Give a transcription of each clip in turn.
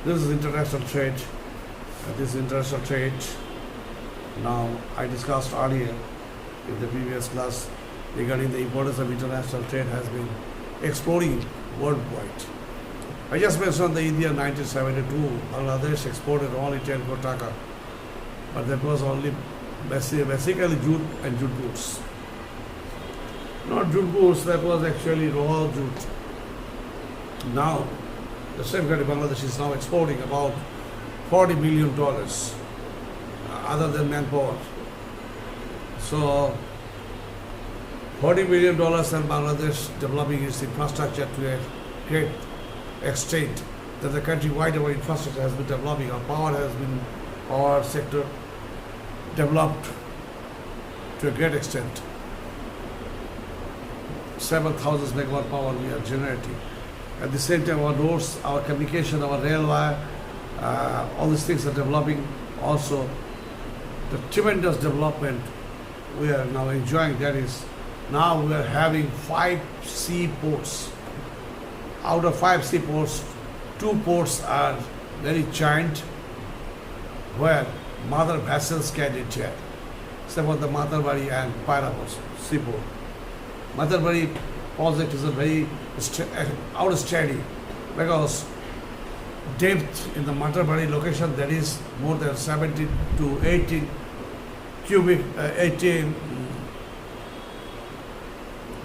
This is international trade. This is international trade. Now, I discussed earlier in the previous class regarding the importance of international trade has been exploding worldwide. I just mentioned the India 1972, Bangladesh exported only 10 crore taka, but that was only basically jute and jute goods. Not jute goods, that was actually raw jute. Now, the same country, Bangladesh, is now exporting about $40 billion other than manpower. So, $40 billion and Bangladesh developing its infrastructure to a great extent that the country-wide our infrastructure has been developing. Our sector developed to a great extent. 7,000 megawatt power we are generating. At the same time, our roads, our communication, our railway, all these things are developing. Also, the tremendous development we are now enjoying, that is, now we are having 5 seaports. Out of 5 seaports, 2 ports are very giant, where mother vessels can enter. Except for the Matarbari and Pairapos seaport. Matarbari project is a very outstanding because depth in the Matarbari location, that is more than 17 to 18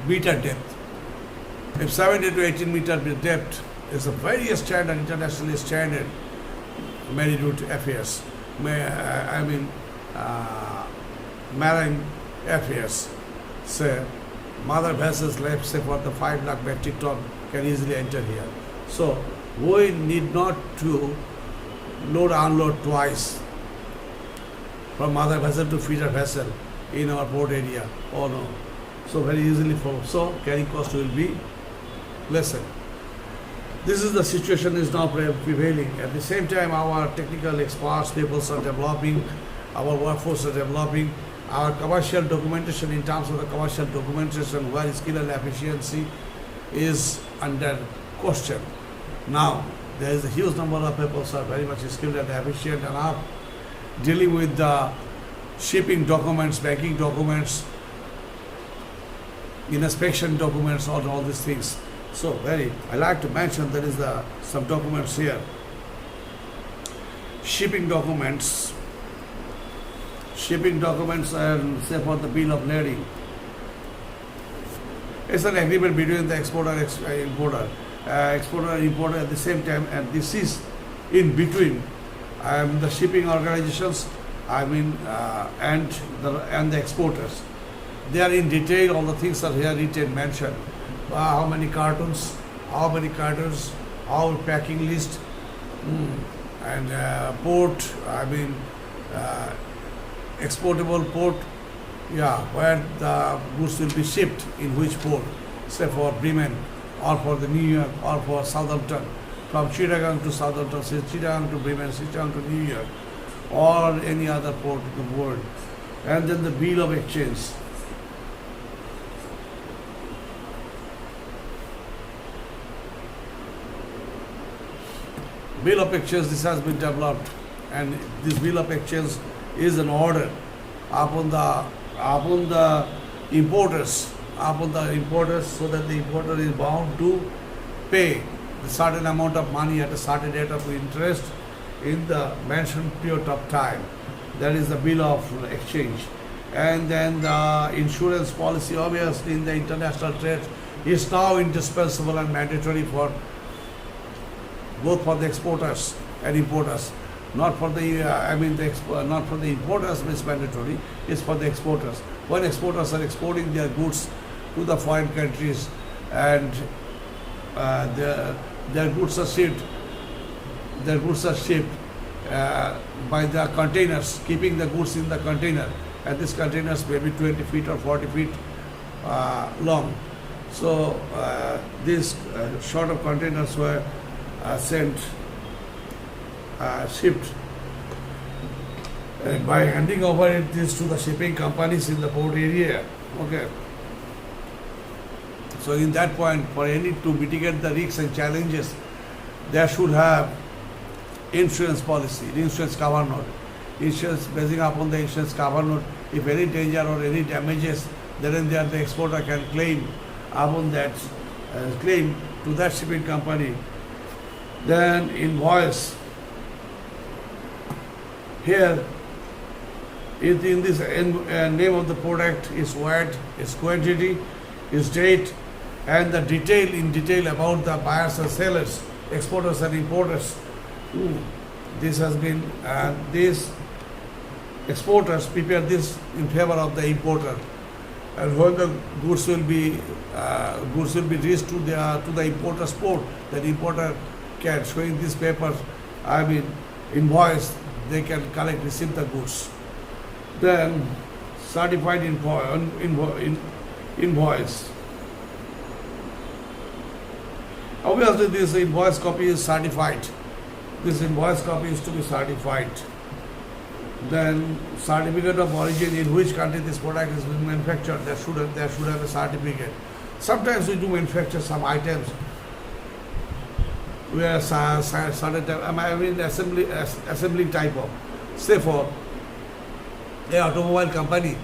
meter depth. If 70 to 18 meter depth is a very standard, internationally standard marine route affairs, marine affairs. Say, mother vessels left, say for the 5 lakh metric ton can easily enter here. So we need not to load unload twice from mother vessel to feeder vessel in our port area. Oh no. So very easily so carrying cost will be lessened. This is the situation is now prevailing. At the same time, our technical experts, people are developing, our workforce are developing, our commercial documentation in terms of the commercial documentation where skill and efficiency is under question. Now, there is a huge number of people who are very much skilled and efficient enough dealing with the shipping documents, banking documents, inspection documents, all these things. So, I like to mention there is some documents here. Shipping documents and say for the bill of lading. It's an agreement between the exporter and importer. Exporter and importer at the same time, and this is in between the shipping organizations, and the exporters. They are in detail, all the things are here written, mentioned. How many cartons, how packing list, and port, exportable port, where the goods will be shipped, in which port, say for Bremen, or for the New York, or for Southampton, from Chittagong to Southampton, say Chittagong to Bremen, Chittagong to New York, or any other port in the world. And then the bill of exchange. Bill of exchange, this has been developed, and this bill of exchange is an order upon the importers, so that the importer is bound to pay a certain amount of money at a certain rate of interest in the mentioned period of time. That is the bill of exchange. And then the insurance policy, obviously in the international trade, is now indispensable and mandatory for both for the exporters and importers. Not for the not for the importers it's mandatory, it's for the exporters. When exporters are exporting their goods to the foreign countries and their goods are shipped by the containers, keeping the goods in the container, and these containers may be 20 feet or 40 feet long. So these short of containers were shipped by handing over this to the shipping companies in the port area. Okay. So in that point, for any to mitigate the risks and challenges, there should have insurance policy, insurance cover note. Insurance, basing upon the insurance cover note, if any danger or any damages, then and there the exporter can claim upon that, claim to that shipping company. Then invoice. Here, in this name of the product is what, its quantity, its date, and the detail in detail about the buyers and sellers, exporters and importers. This has been, these exporters prepare this in favor of the importer, and when the goods will be reached to the importer's port, then importer can, showing this paper, invoice, they can collect, receive the goods. Then certified invoice. Obviously, this invoice copy is certified. This invoice copy is to be certified. Then certificate of origin, in which country this product is being manufactured. There should have a certificate. Sometimes we do manufacture some items where certain assembly type of, say for the automobile company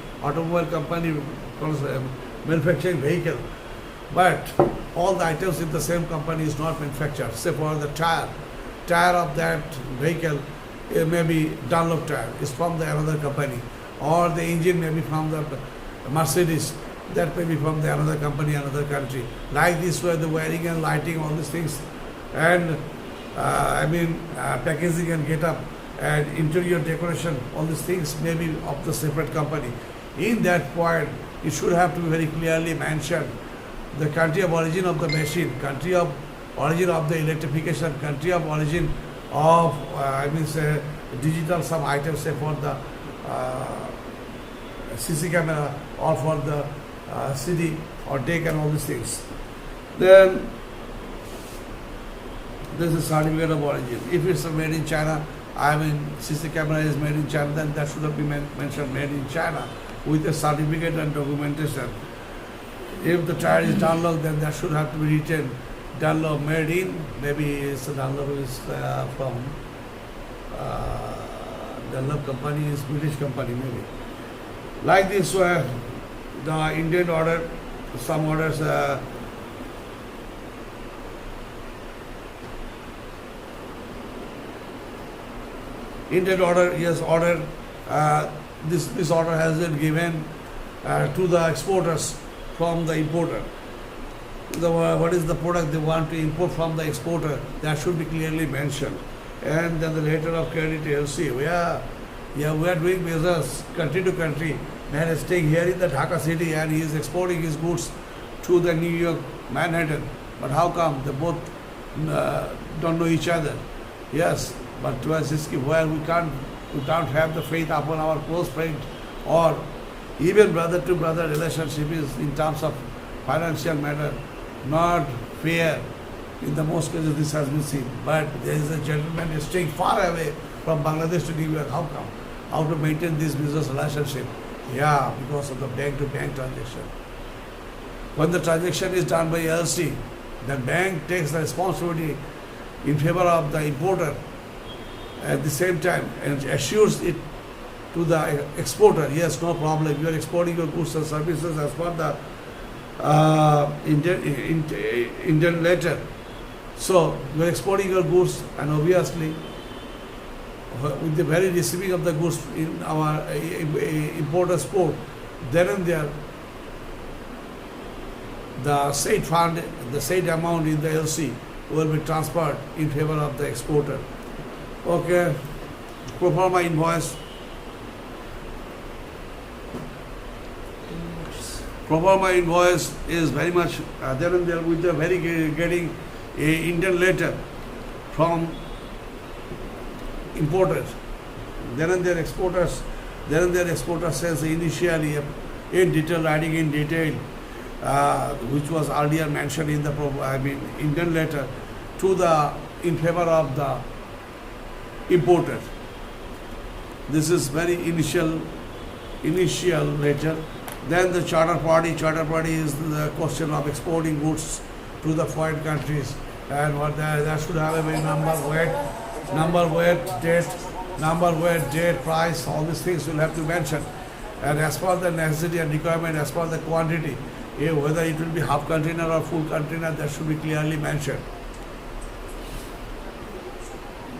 manufacturing vehicle, but all the items in the same company is not manufactured. Say for the tire of that vehicle, it may be Dunlop tire, is from the another company, or the engine may be from the Mercedes, that may be from the another company, another country. Like this way, the wiring and lighting, all these things, and packaging and get-up, and interior decoration, all these things may be of the separate company. In that point, it should have to be very clearly mentioned the country of origin of the machine, country of origin of the electrification, country of origin of, digital some items, say for the CC camera or for the CD or deck and all these things. Then this is certificate of origin. If it's made in China, CC camera is made in China, then that should have been mentioned made in China with a certificate and documentation. If the tire is Dunlop, then that should have to be written Dunlop made in, maybe it's Dunlop is from Dunlop company is British company maybe. Like this, the Indian order, some orders, Indian order, yes, order, this order has been given to the exporters from the importer. What is the product they want to import from the exporter, that should be clearly mentioned. And then the letter of credit LC, we are doing business country to country. Man is staying here in the Dhaka city and he is exporting his goods to the New York, Manhattan. But how come they both don't know each other? Yes, but to us is where we can't have the faith upon our close friend, or even brother to brother relationship is in terms of financial matter not fair. In the most cases this has been seen. But there is a gentleman is staying far away from Bangladesh to New York. How come? How to maintain this business relationship? Yeah, because of the bank to bank transaction. When the transaction is done by LC, the bank takes the responsibility in favor of the importer at the same time and assures it to the exporter. Yes, no problem. You are exporting your goods and services as per the Indian letter. So you are exporting your goods, and obviously with the very receiving of the goods in our importer's port, then and there the said fund, the said amount in the LC will be transferred in favor of the exporter. Okay, pro forma invoice. Pro forma invoice is very much there and there with the very getting a Indian letter from importers. Then and there exporters says initially in detail, writing in detail, which was earlier mentioned in the Indian letter to the in favor of the importer. This is very initial letter. Then the charter party is the question of exporting goods to the foreign countries, and what that should have a very number weight number, weight, date, price, all these things you'll have to mention. And as per the necessity and requirement, as per the quantity, whether it will be half container or full container, that should be clearly mentioned.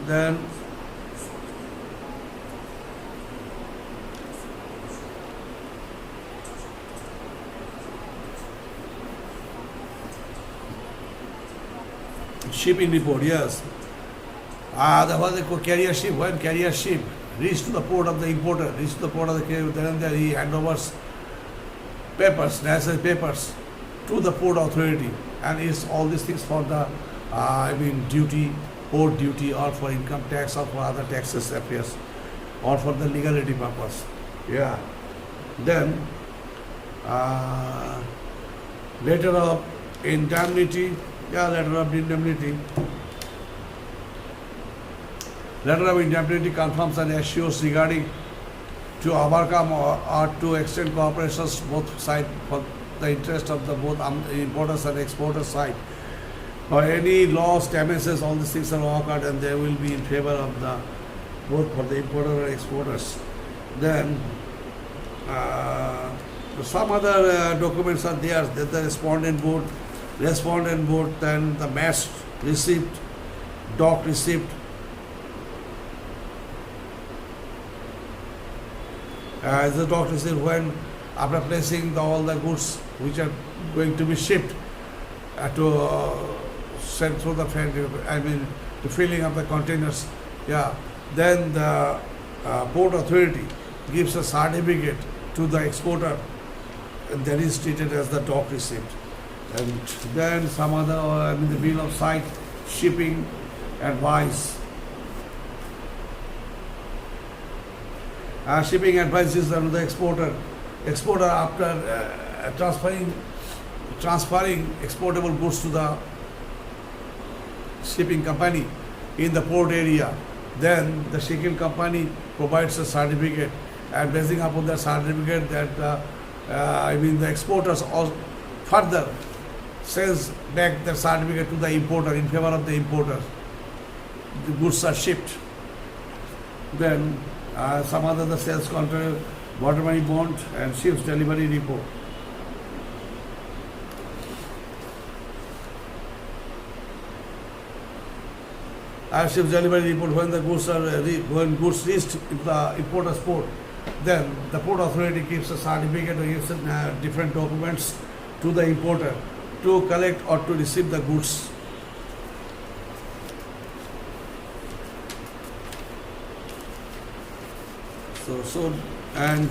Then shipping report, yes. There was a carrier ship. When carrier ship reached to the port of the importer, reached to the port of the carrier, then there he handovers papers, necessary papers to the port authority, and is all these things for the duty, port duty, or for income tax, or for other taxes affairs, or for the legality purpose. Yeah. Then letter of indemnity. Yeah, letter of indemnity. Letter of indemnity confirms and assures regarding to overcome or to extend cooperations both sides for the interest of the both importers and exporters side. For any loss, damages, all these things are occurred, and they will be in favor of the both for the importer and exporters. Then some other documents are there. That the respondent board, then the mast receipt, dock receipt. The dock receipt when after placing all the goods which are going to be shipped to sent through the the filling of the containers. Yeah. Then the port authority gives a certificate to the exporter, and that is treated as the dock receipt. And then some other, the bill of site, shipping advice. Shipping advice is under the exporter. Exporter after transferring exportable goods to the shipping company in the port area, then the shipping company provides a certificate, and basing upon that certificate that the exporters also further sends back the certificate to the importer in favor of the importer. The goods are shipped. Then some other the sales contract, water money bond, and ship's delivery report. Ship's delivery report when the goods are when goods reached the importer's port, then the port authority gives a certificate or gives different documents to the importer to collect or to receive the goods. So and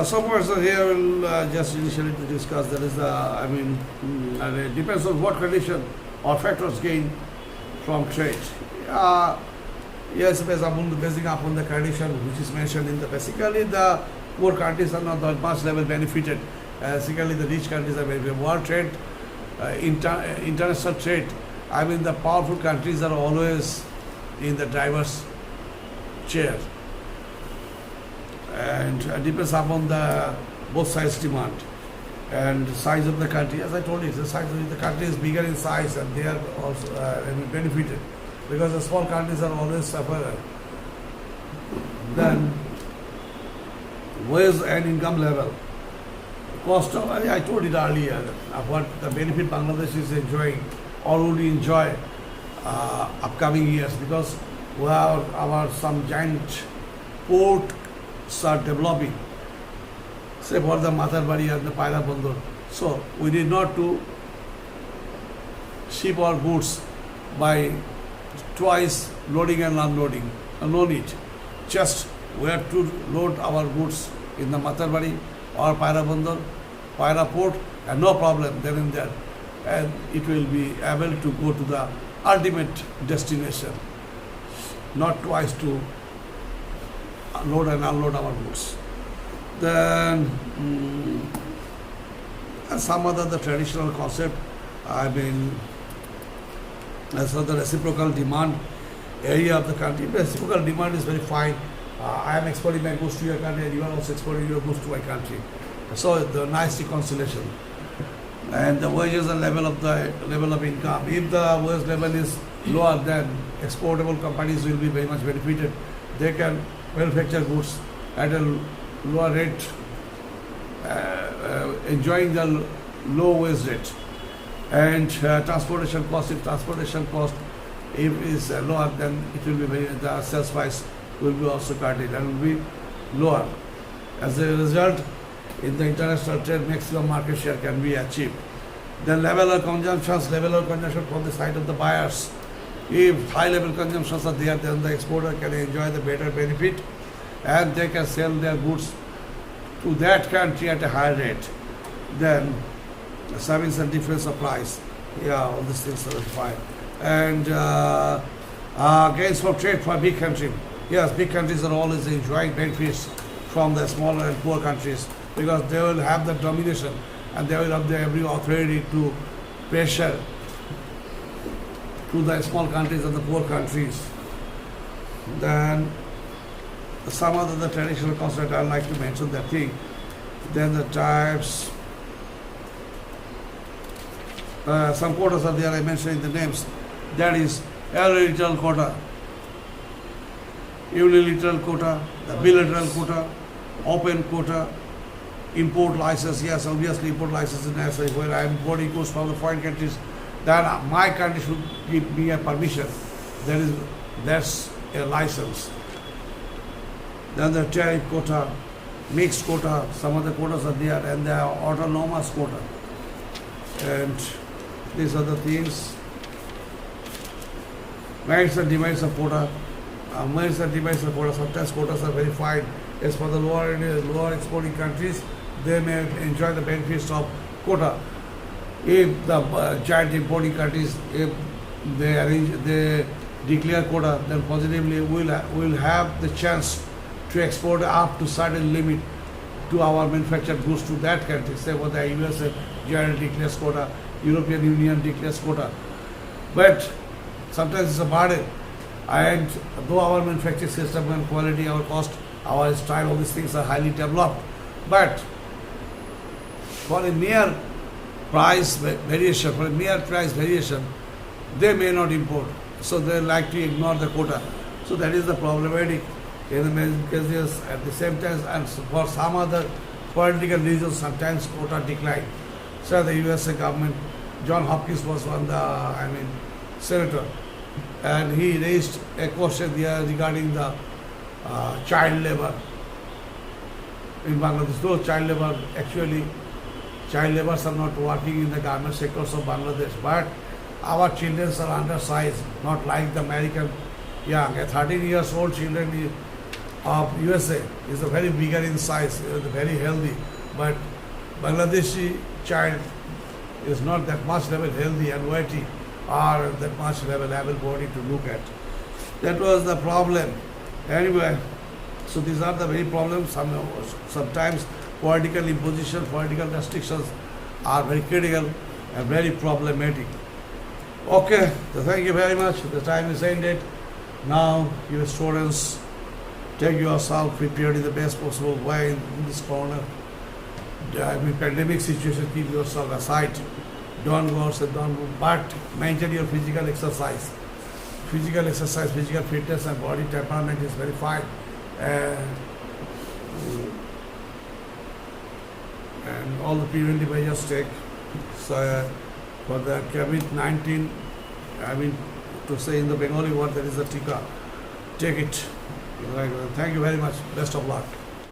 some words here will just initially to discuss. That is it depends on what condition or factors gain from trade. Yes, based upon the condition which is mentioned in the basically the poor countries are not that much level benefited. Basically the rich countries are benefited. World trade, international trade. The powerful countries are always in the driver's chair. And depends upon the both sides demand and the size of the country. As I told you, the size of the country is bigger in size, and they are also benefited, because the small countries are always sufferer. Then wage and income level, cost of, I told it earlier, what the benefit Bangladesh is enjoying or would enjoy upcoming years, because we have our some giant ports are developing, say for the Mohammadpur and the Paira Bandar. So we need not to ship our goods by twice loading and unloading. No need. Just we have to load our goods in the Mohammadpur or Paira Bandar, Paira port, and no problem then and there. And it will be able to go to the ultimate destination. Not twice to load and unload our goods. Then and some other the traditional concept, I mean, as for the reciprocal demand area of the country, reciprocal demand is very fine. I am exporting my goods to your country and you are also exporting your goods to my country. So the nice reconciliation. And the wages and level of income. If the wage level is lower, then exportable companies will be very much benefited. They can manufacture goods at a lower rate, enjoying the low wage rate. And transportation cost, if transportation cost is lower, then it will be the sales price will be also curtailed and will be lower. As a result, in the international trade, maximum market share can be achieved. Then level of consumption from the side of the buyers. If high level consumptions are there, then the exporter can enjoy the better benefit and they can sell their goods to that country at a higher rate. Then savings and difference of price. Yeah, all these things are fine. And gains from trade for big country. Yes, big countries are always enjoying benefits from the smaller and poor countries because they will have the domination and they will have the every authority to pressure to the small countries and the poor countries. Then some other the traditional concept I like to mention that thing. Then the types. Some quotas are there, I mentioned in the names. That is unilateral quota, unilateral quota, the bilateral quota, open quota, import license. Yes, obviously import license is necessary. When I am importing goods from the foreign countries, then my country should give me a permission. That's a license. Then the tariff quota, mixed quota, some other quotas are there, and the autonomous quota. And these are the things. Merits and demerits of quota. Merits and demerits of quota. Sometimes quotas are very fine. As for the lower exporting countries, they may enjoy the benefits of quota. If the giant importing countries, if they declare quota, then positively we'll have the chance to export up to certain limit to our manufactured goods to that country. Say what the USA giant declares quota, European Union declares quota. But sometimes it's a burden. And though our manufacturing system and quality, our cost, our style, all these things are highly developed, but for a mere price variation, they may not import. So they like to ignore the quota. So that is the problematic in the many cases. At the same time, and for some other political reasons, sometimes quota decline. So the USA government, John Hopkins was one, senator, and he raised a question there regarding the child labor in Bangladesh. Though child laborers are not working in the garment sectors of Bangladesh, but our children are undersized, not like the American young. A 13 years old children of USA is a very bigger in size, very healthy, but Bangladeshi child is not that much level healthy and weighty or that much level able body to look at. That was the problem. Anyway, so these are the very problems. Sometimes political imposition, political restrictions are very critical and very problematic. Okay, so thank you very much. The time is ended. Now, you students, take yourself prepared in the best possible way in this corner. Pandemic situation, keep yourself aside. Don't go outside, but maintain your physical exercise. Physical exercise, physical fitness and body temperament is very fine. And all the preventive measures take. So for the COVID-19, to say in the Bengali word, there is a tika. Take it. Thank you very much. Best of luck.